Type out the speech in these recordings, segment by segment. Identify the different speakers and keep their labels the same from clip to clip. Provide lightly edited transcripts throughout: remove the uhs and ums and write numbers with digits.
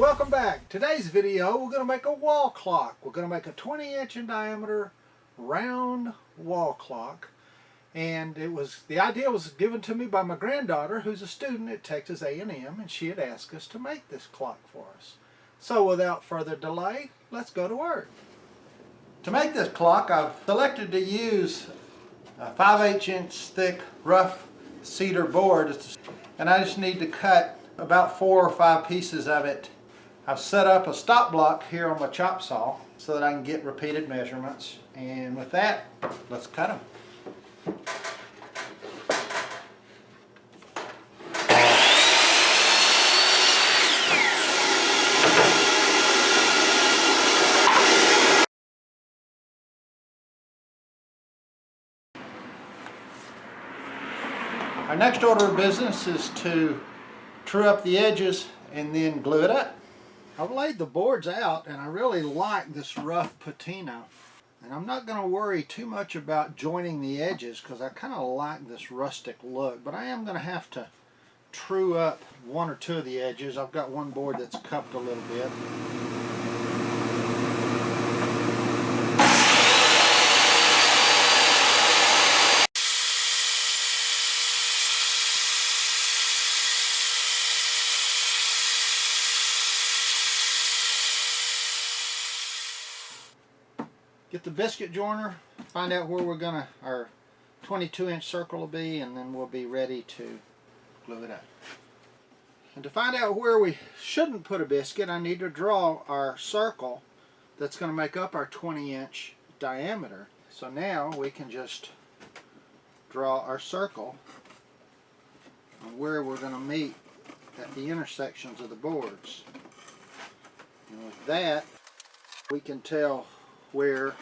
Speaker 1: welcome back. Today's video we're going to make a wall clock. We're going to make a 20-inch in diameter round wall clock. And the idea was given to me by my granddaughter, who's a student at Texas A&M, and she had asked us to make this clock for us. So without further delay, let's go to work. To make this clock, I've selected to use a 5/8 inch thick rough cedar board, and I just need to cut about 4 or 5 pieces of it. I've set up a stop block here on my chop saw so that I can get repeated measurements, and with that, let's cut them. Our next order of business is to true up the edges and then glue it up. I've laid the boards out and I really like this rough patina. And I'm not going to worry too much about joining the edges because I kind of like this rustic look. But I am going to have to true up 1 or 2 of the edges. I've got one board that's cupped a little bit. Get the biscuit joiner, find out where our 22-inch circle will be, and then we'll be ready to glue it up. And to find out where we shouldn't put a biscuit, I need to draw our circle that's going to make up our 20-inch diameter. So now we can just draw our circle on where we're going to meet at the intersections of the boards. And with that, we can tell where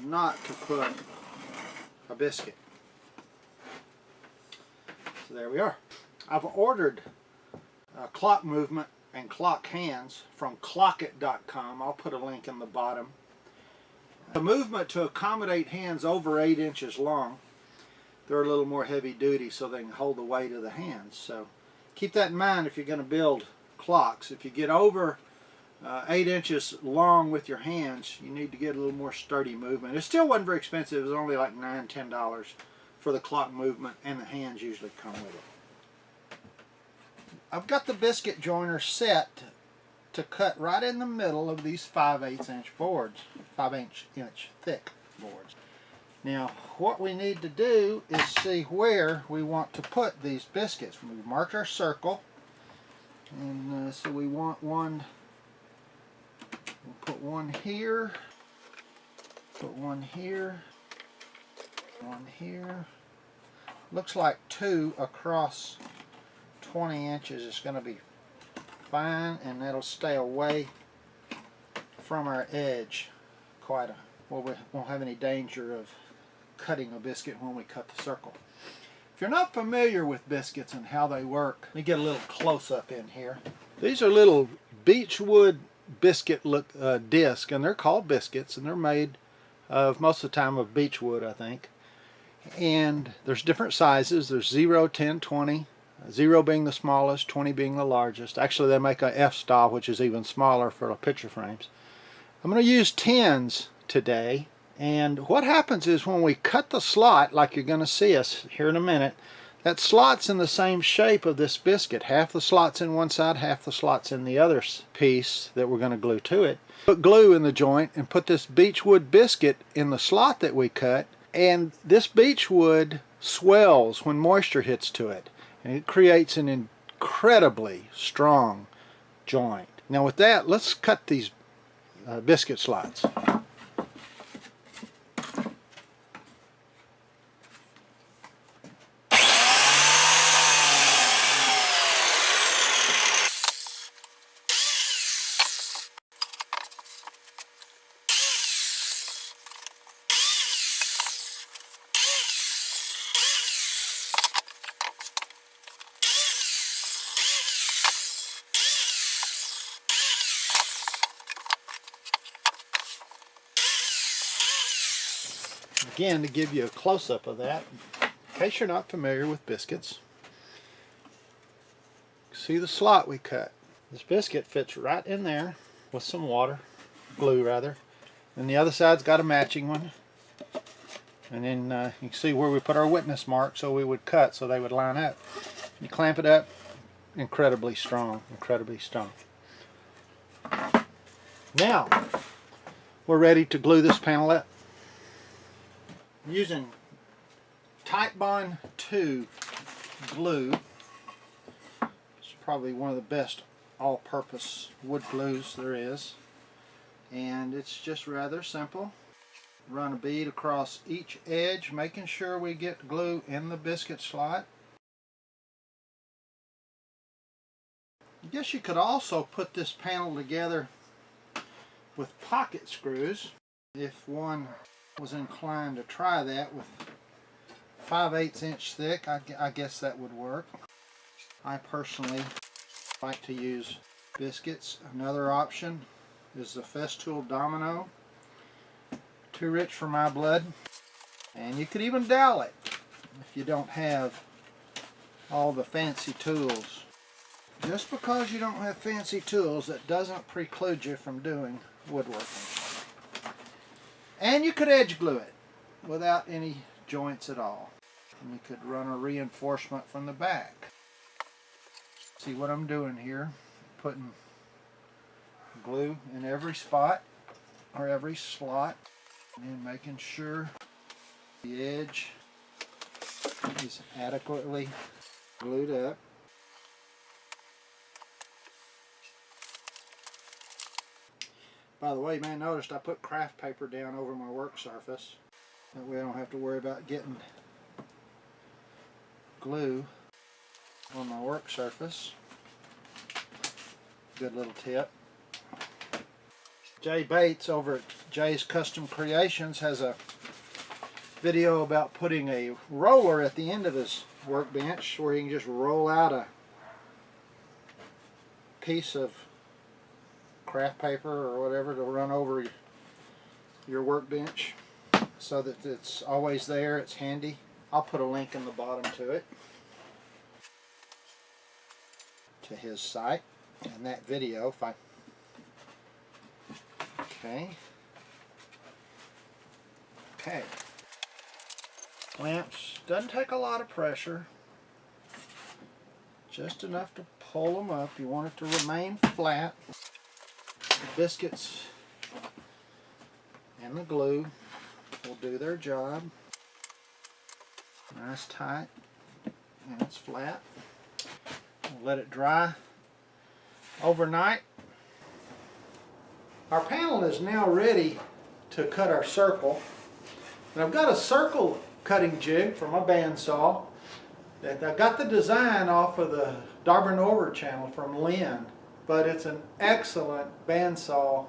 Speaker 1: not to put a biscuit. So there we are. I've ordered clock movement and clock hands from clockit.com. I'll put a link in the bottom. The movement to accommodate hands over 8 inches long. They're a little more heavy duty so they can hold the weight of the hands. So keep that in mind if you're going to build clocks. If you get over 8 inches long with your hands, you need to get a little more sturdy movement. It still wasn't very expensive. It was only like $9, $10 for the clock movement, and the hands usually come with it. I've got the biscuit joiner set to cut right in the middle of these 5/8 inch boards, 5-inch thick boards. Now what we need to do is see where we want to put these biscuits. We've marked our circle, and so we want one. We'll put one here, put one here, one here. Looks like 2 across 20 inches is going to be fine, and that'll stay away from our edge well, we won't have any danger of cutting a biscuit when we cut the circle. If you're not familiar with biscuits and how they work, let me get a little close up in here. These are little beechwood biscuit disc, and they're called biscuits, and they're made of most of the time of beechwood, I think. And there's different sizes. There's 0, 10, 20, 0 being the smallest, 20 being the largest. Actually they make a F style, which is even smaller for the picture frames. I'm going to use 10s today, and what happens is when we cut the slot, like you're going to see us here in a minute, that slot's in the same shape of this biscuit. Half the slot's in one side, half the slot's in the other piece that we're going to glue to it. Put glue in the joint and put this beechwood biscuit in the slot that we cut, and this beechwood swells when moisture hits to it, and it creates an incredibly strong joint. Now with that, let's cut these biscuit slots. Again, to give you a close-up of that, in case you're not familiar with biscuits, see the slot we cut. This biscuit fits right in there with some water, glue rather. And the other side's got a matching one. And then you can see where we put our witness mark so we would cut so they would line up. You clamp it up, incredibly strong, incredibly strong. Now, we're ready to glue this panel up. Using Titebond 2 glue. It's probably one of the best all-purpose wood glues there is. And it's just rather simple. Run a bead across each edge, making sure we get glue in the biscuit slot. I guess you could also put this panel together with pocket screws if one was inclined to try that with 5/8 inch thick. I guess that would work. I personally like to use biscuits. Another option is the Festool Domino. Too rich for my blood. And you could even dowel it if you don't have all the fancy tools. Just because you don't have fancy tools, that doesn't preclude you from doing woodworking. And you could edge glue it without any joints at all. And you could run a reinforcement from the back. See what I'm doing here? Putting glue in every spot or every slot and making sure the edge is adequately glued up. By the way, you may have noticed I put craft paper down over my work surface. That way I don't have to worry about getting glue on my work surface. Good little tip. Jay Bates over at Jay's Custom Creations has a video about putting a roller at the end of his workbench where you can just roll out a piece of craft paper or whatever to run over your workbench so that it's always there, it's handy. I'll put a link in the bottom to it, to his site and that video if I... Okay. Clamps, doesn't take a lot of pressure, just enough to pull them up. You want it to remain flat. The biscuits and the glue will do their job. Nice tight, and it's flat. We'll let it dry overnight. Our panel is now ready to cut our circle. And I've got a circle cutting jig for my bandsaw. I got the design off of the Darby channel from Lynn, but it's an excellent bandsaw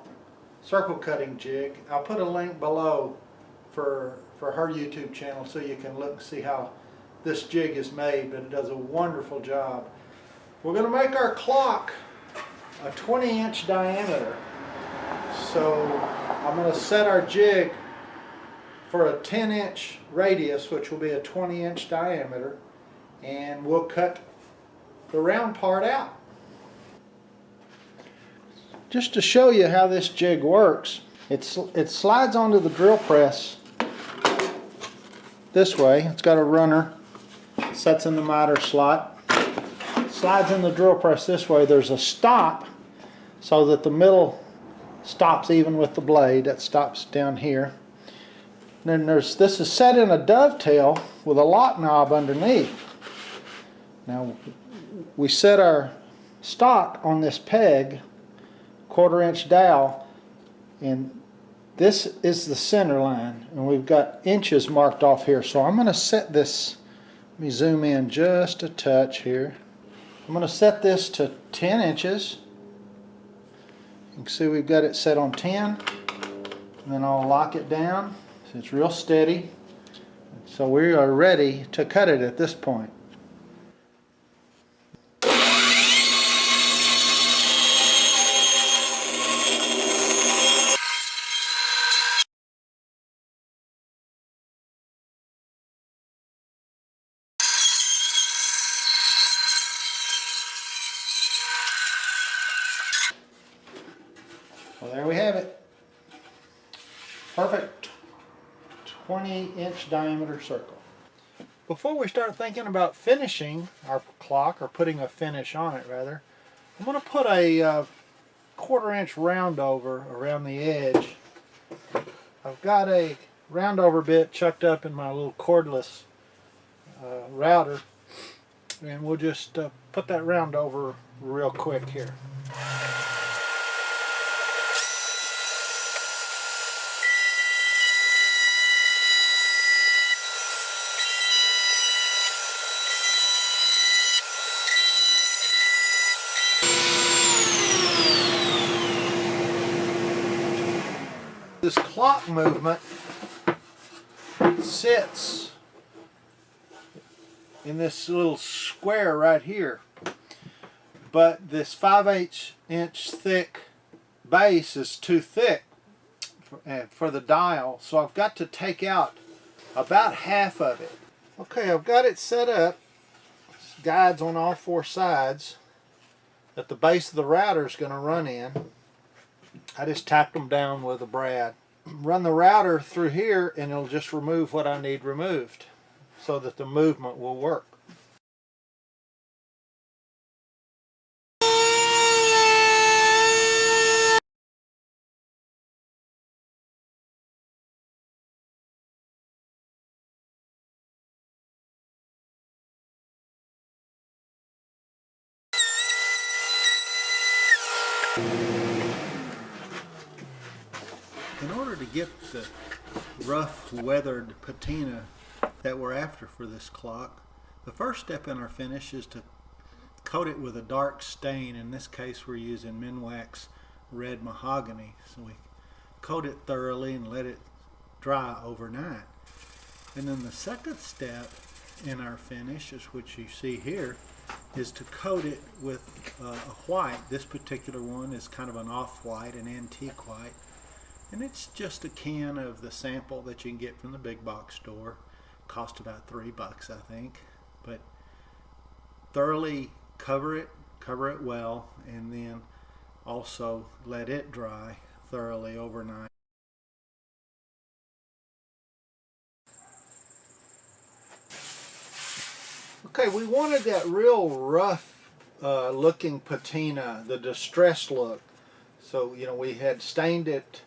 Speaker 1: circle cutting jig. I'll put a link below for her YouTube channel so you can look and see how this jig is made, but it does a wonderful job. We're going to make our clock a 20-inch diameter. So I'm going to set our jig for a 10-inch radius, which will be a 20-inch diameter, and we'll cut the round part out. Just to show you how this jig works, it slides onto the drill press this way. It's got a runner, sets in the miter slot, slides in the drill press this way. There's a stop so that the middle stops even with the blade. That stops down here. Then this is set in a dovetail with a lock knob underneath. Now we set our stock on this peg, 1/4-inch dowel, and this is the center line, and we've got inches marked off here. So I'm going to set this, let me zoom in just a touch here. I'm going to set this to 10 inches. You can see we've got it set on 10, and then I'll lock it down so it's real steady. So we are ready to cut it at this point. there we have it. Perfect 20-inch diameter circle. Before we start thinking about finishing our clock, or putting a finish on it rather, I'm going to put a 1/4-inch round over around the edge. I've got a round over bit chucked up in my little cordless router, and we'll just put that round over real quick here. This clock movement sits in this little square right here, but this 5/8 inch thick base is too thick for the dial, so I've got to take out about half of it. Okay, I've got it set up. Guides on all 4 sides that the base of the router is going to run in. I just tapped them down with a brad. Run the router through here and it'll just remove what I need removed so that the movement will work. In order to get the rough weathered patina that we're after for this clock, the first step in our finish is to coat it with a dark stain. In this case we're using Minwax red mahogany. So we coat it thoroughly and let it dry overnight. And then the second step in our finish, is which you see here, is to coat it with a white. This particular one is kind of an off-white, an antique white. And it's just a can of the sample that you can get from the big box store. Cost about $3, I think. But thoroughly cover it well, and then also let it dry thoroughly overnight. Okay, we wanted that real rough looking patina, the distressed look. So, you know, we had stained it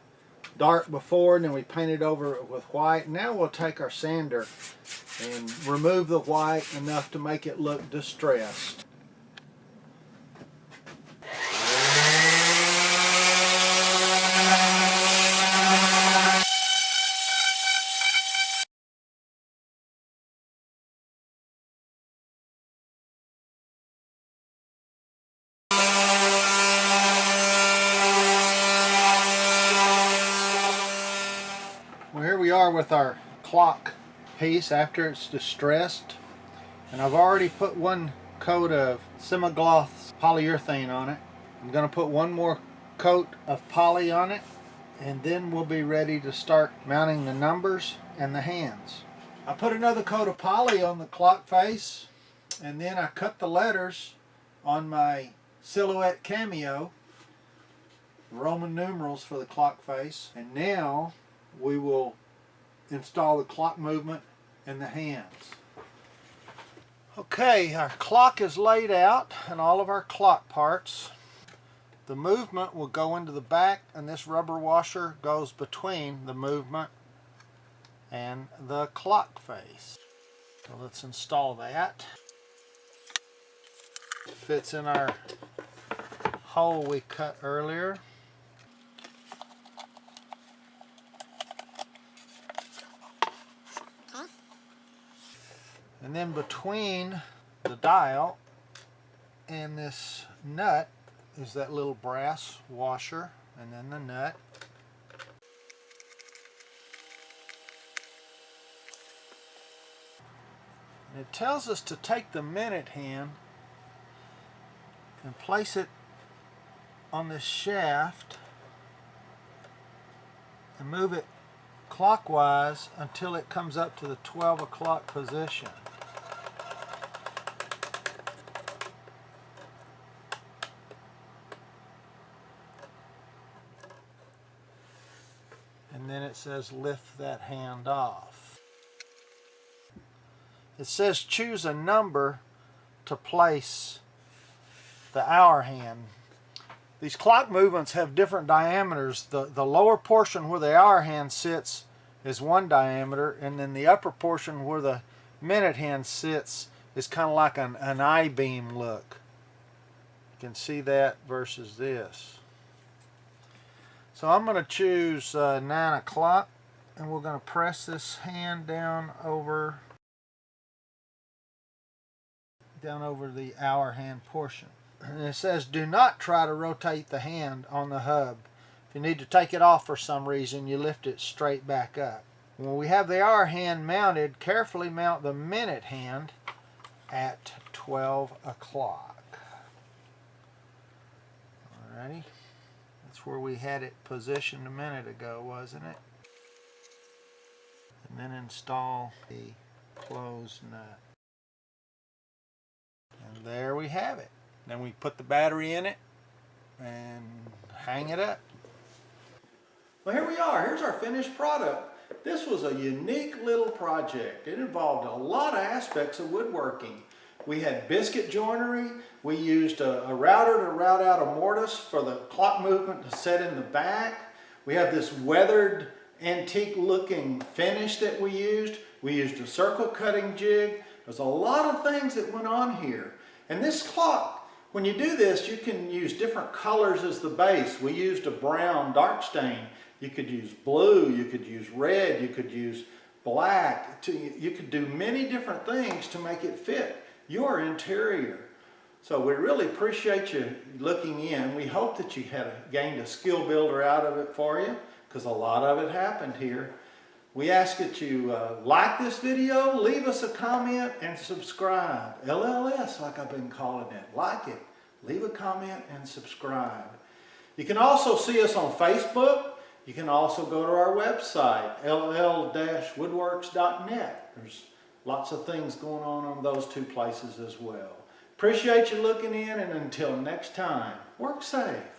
Speaker 1: dark before, and then we painted over it with white. Now we'll take our sander and remove the white enough to make it look distressed. Well, here we are with our clock piece after it's distressed, and I've already put one coat of semi-gloss polyurethane on it. I'm going to put one more coat of poly on it, and then we'll be ready to start mounting the numbers and the hands. I put another coat of poly on the clock face, and then I cut the letters on my Silhouette Cameo, Roman numerals for the clock face, and now we will install the clock movement and the hands. Okay, our clock is laid out and all of our clock parts. The movement will go into the back, and this rubber washer goes between the movement and the clock face. So let's install that. Fits in our hole we cut earlier. And then between the dial and this nut is that little brass washer, and then the nut. And it tells us to take the minute hand and place it on this shaft and move it clockwise until it comes up to the 12 o'clock position. it says lift that hand off. It says choose a number to place the hour hand. These clock movements have different diameters. The lower portion where the hour hand sits is one diameter, and then the upper portion where the minute hand sits is kind of like an I-beam look. You can see that versus this. So I'm going to choose 9 o'clock, and we're going to press this hand down over the hour hand portion. And it says do not try to rotate the hand on the hub. If you need to take it off for some reason, you lift it straight back up. When we have the hour hand mounted, carefully mount the minute hand at 12 o'clock. Alrighty. That's where we had it positioned a minute ago, wasn't it? And then install the closed nut. And there we have it. Then we put the battery in it and hang it up. Well, here we are. Here's our finished product. This was a unique little project. It involved a lot of aspects of woodworking. We had biscuit joinery. We used a router to route out a mortise for the clock movement to set in the back. We have this weathered, antique looking finish that we used. We used a circle cutting jig. There's a lot of things that went on here. And this clock, when you do this, you can use different colors as the base. We used a brown dark stain. You could use blue, you could use red, you could use black. You could do many different things to make it fit your interior. So we really appreciate you looking in. We hope that you had gained a skill builder out of it for you, because a lot of it happened here. We ask that you like this video, leave us a comment, and subscribe. LLS, like I've been calling it. Like it, leave a comment, and subscribe. You can also see us on Facebook. You can also go to our website, ll-woodworks.net. There's lots of things going on those two places as well. Appreciate you looking in, and until next time, work safe.